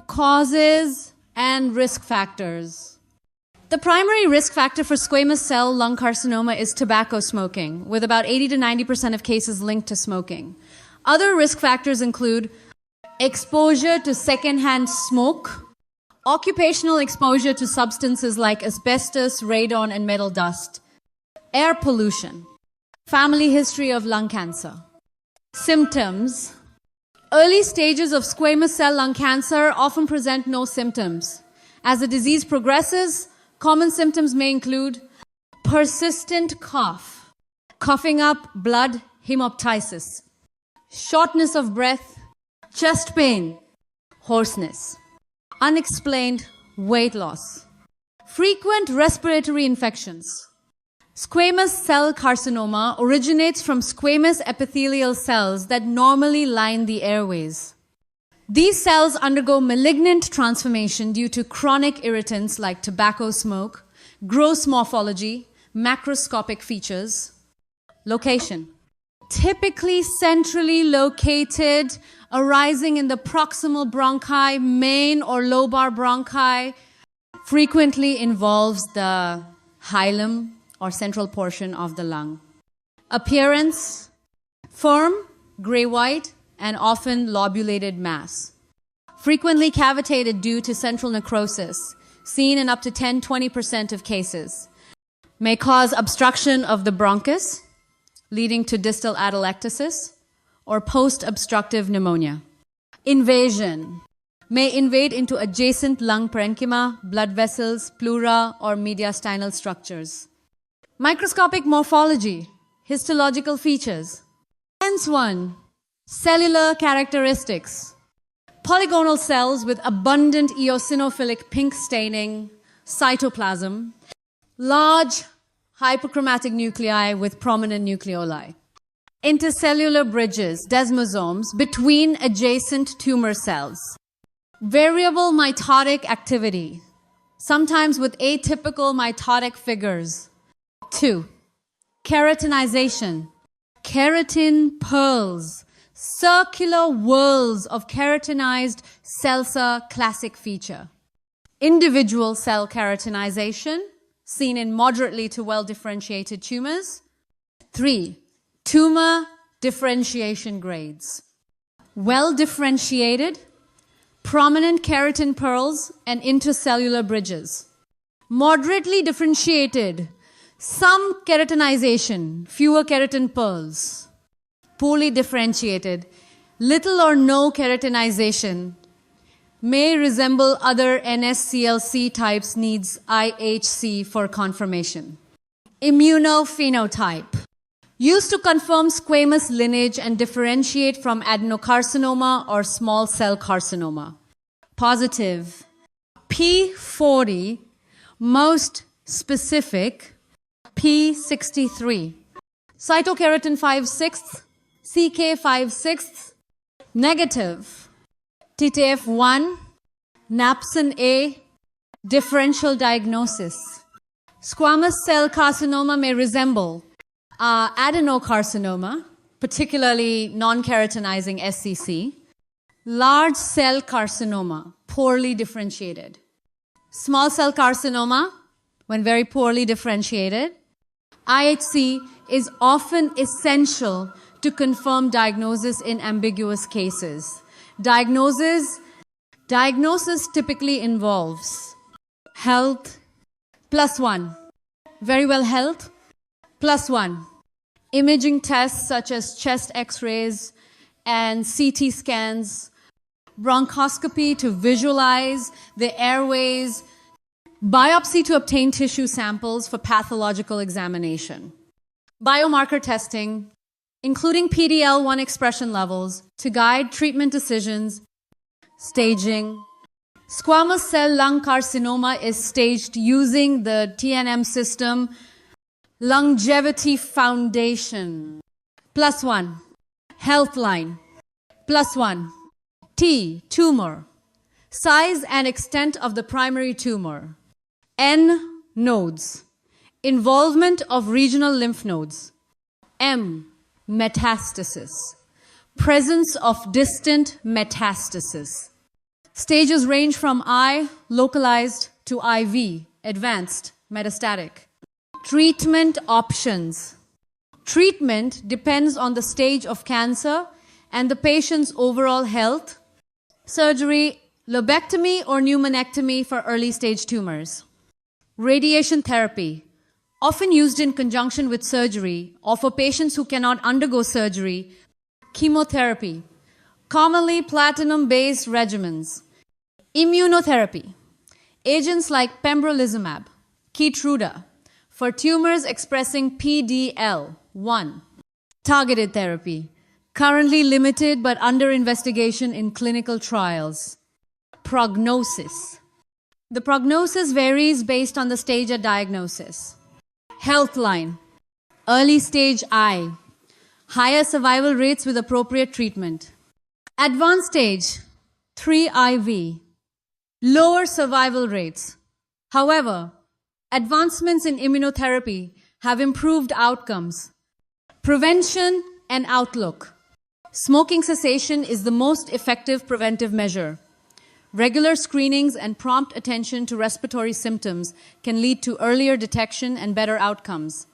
Causes and risk factors. The primary risk factor for squamous cell lung carcinoma is tobacco smoking, with about 80 to 90% of cases linked to smoking. Other risk factors include exposure to secondhand smoke, occupational exposure to substances like asbestos, radon, and metal dust, air pollution, family history of lung cancer. Symptoms. Early stages of squamous cell lung cancer often present no symptoms. As the disease progresses, common symptoms may include persistent cough, coughing up blood, hemoptysis, shortness of breath, chest pain, hoarseness, unexplained weight loss, frequent respiratory infections. Squamous cell carcinoma originates from squamous epithelial cells that normally line the airways. These cells undergo malignant transformation due to chronic irritants like tobacco smoke, gross morphology, macroscopic features. Location. Typically centrally located, arising in the proximal bronchi, main or lobar bronchi, frequently involves the hilum or central portion of the lung. Appearance, firm, gray-white, and often lobulated mass. Frequently cavitated due to central necrosis, seen in up to 10-20% of cases. May cause obstruction of the bronchus, leading to distal atelectasis, or post-obstructive pneumonia. Invasion. May invade into adjacent lung parenchyma, blood vessels, pleura, or mediastinal structures. Microscopic morphology, histological features. Hence 1. Cellular characteristics. Polygonal cells with abundant eosinophilic pink staining, cytoplasm. Large hyperchromatic nuclei with prominent nucleoli. Intercellular bridges, desmosomes, between adjacent tumor cells. Variable mitotic activity, sometimes with atypical mitotic figures. 2. Keratinization. Keratin pearls, circular whorls of keratinized cells, classic feature. Individual cell keratinization, seen in moderately to well-differentiated tumors. 3. Tumor differentiation grades. Well-differentiated, prominent keratin pearls and intercellular bridges. Moderately differentiated, some keratinization, fewer keratin pearls. Poorly differentiated, little or no keratinization, may resemble other NSCLC types, needs IHC for confirmation. Immunophenotype. Used to confirm squamous lineage and differentiate from adenocarcinoma or small cell carcinoma. Positive. P40, most specific, P63. Cytokeratin 5/6, CK 5/6. Negative. TTF1, napsin A, differential diagnosis. Squamous cell carcinoma may resemble adenocarcinoma, particularly non-keratinizing SCC. Large cell carcinoma, poorly differentiated. Small cell carcinoma, when very poorly differentiated. IHC is often essential to confirm diagnosis in ambiguous cases. Diagnosis typically involves health +1, very well health +1, imaging tests such as chest x-rays and CT scans, bronchoscopy to visualize the airways, biopsy to obtain tissue samples for pathological examination. Biomarker testing, including PD-L1 expression levels, to guide treatment decisions. Staging. Squamous cell lung carcinoma is staged using the TNM system Longevity Foundation. +1. Healthline. +1. T. Tumor. Size and extent of the primary tumor. N. Nodes. Involvement of regional lymph nodes. M. Metastasis. Presence of distant metastasis. Stages range from I, localized, to IV, advanced, metastatic. Treatment options. Treatment depends on the stage of cancer and the patient's overall health. Surgery, lobectomy or pneumonectomy for early stage tumors. Radiation therapy, often used in conjunction with surgery or for patients who cannot undergo surgery. Chemotherapy, commonly platinum-based regimens. Immunotherapy, agents like pembrolizumab, Keytruda, for tumors expressing PDL1. Targeted therapy, currently limited but under investigation in clinical trials. Prognosis. The prognosis varies based on the stage of diagnosis. Healthline. Early stage I. Higher survival rates with appropriate treatment. Advanced stage 3 IV. Lower survival rates. However, advancements in immunotherapy have improved outcomes. Prevention and outlook. Smoking cessation is the most effective preventive measure. Regular screenings and prompt attention to respiratory symptoms can lead to earlier detection and better outcomes.